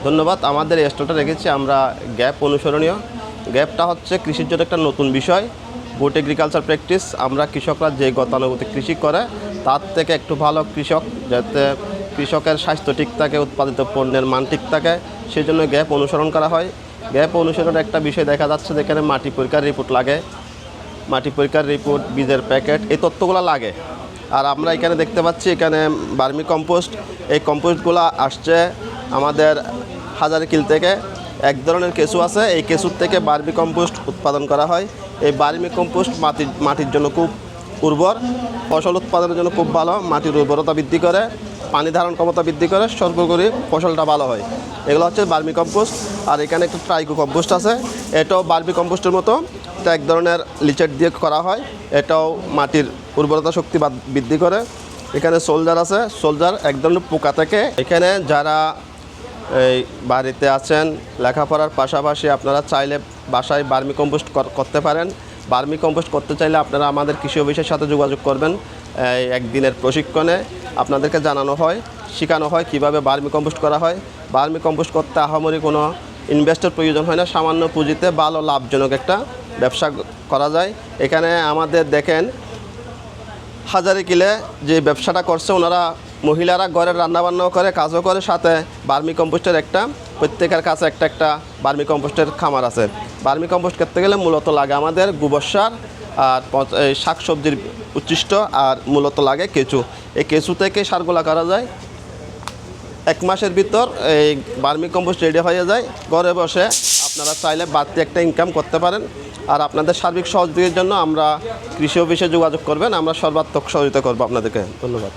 ধন্যবাদ। আমাদের এই স্টলটা রেখেছি আমরা গ্যাপ অনুসরণীয়। গ্যাপটা হচ্ছে কৃষির জন্য একটা নতুন বিষয়, গুড এগ্রিকালচার প্র্যাকটিস। আমরা কৃষকরা যে গতানুগতিক কৃষি করে তার থেকে একটু ভালো কৃষক, যাতে কৃষকের স্বাস্থ্য ঠিক থাকে, উৎপাদিত পণ্যের মান ঠিক থাকে, সেই জন্য গ্যাপ অনুসরণ করা হয়। গ্যাপ অনুসরণের একটা বিষয় দেখা যাচ্ছে যেখানে মাটি পরীক্ষার রিপোর্ট লাগে, মাটি পরীক্ষার রিপোর্ট, বীজের প্যাকেট, এই তথ্যগুলো লাগে। আর আমরা এখানে দেখতে পাচ্ছি এখানে ভার্মি কম্পোস্ট, এই কম্পোস্টগুলো আসছে আমাদের হাজারীকিল থেকে। এক ধরনের কেঁচু আছে, এই কেঁচুর থেকে ভার্মি কম্পোস্ট উৎপাদন করা হয়। এই ভার্মি কম্পোস্ট মাটির জন্য খুব উর্বর, ফসল উৎপাদনের জন্য খুব ভালো, মাটির উর্বরতা বৃদ্ধি করে, পানি ধারণ ক্ষমতা বৃদ্ধি করে, সর্বোপরি ফসলটা ভালো হয়। এগুলো হচ্ছে ভার্মি কম্পোস্ট। আর এখানে একটা ট্রাইকো কম্পোস্ট আছে, এটাও ভার্মি কম্পোস্টের মতো, এটা এক ধরনের লিচেট দিয়ে করা হয়, এটাও মাটির উর্বরতা শক্তি বৃদ্ধি করে। এখানে সোলজার আছে, সোলজার এক ধরনের পোকা থেকে। এখানে যারা এই বাড়িতে আছেন, লেখাপড়ার পাশাপাশি আপনারা চাইলে বাসায় ভার্মি কম্পোস্ট করতে পারেন। ভার্মি কম্পোস্ট করতে চাইলে আপনারা আমাদের কৃষি অফিসের সাথে যোগাযোগ করবেন। একদিনের প্রশিক্ষণে আপনাদেরকে জানানো হয়, শেখানো হয় কীভাবে ভার্মি কম্পোস্ট করা হয়। ভার্মি কম্পোস্ট করতে আহামরি কোনো ইনভেস্টের প্রয়োজন হয় না, সামান্য পুঁজিতে ভালো লাভজনক একটা ব্যবসা করা যায়। এখানে আমাদের দেখেন হাজারীকিলে যে ব্যবসাটা করছে, ওনারা মহিলারা ঘরের রান্নাবান্নাও করে, কাজও করে, সাথে ভার্মি কম্পোস্টের প্রত্যেকের কাছে একটা ভার্মি কম্পোস্টের খামার আছে। ভার্মি কম্পোস্ট করতে গেলে মূলত লাগে আমাদের গোবর সার আর শাকসবজির উচ্ছিষ্ট, আর মূলত লাগে কেঁচু। এই কেঁচু থেকে সারগুলা করা যায়। 1 মাসের ভিতর এই ভার্মি কম্পোস্ট রেডি হয়ে যায়। ঘরে বসে আপনারা চাইলে বাড়তি একটা ইনকাম করতে পারেন। আর আপনাদের সার্বিক সহযোগিতার জন্য আমরা কৃষি অফিসে যোগাযোগ করবেন, আমরা সর্বাত্মক সহযোগিতা করবো আপনাদেরকে। ধন্যবাদ।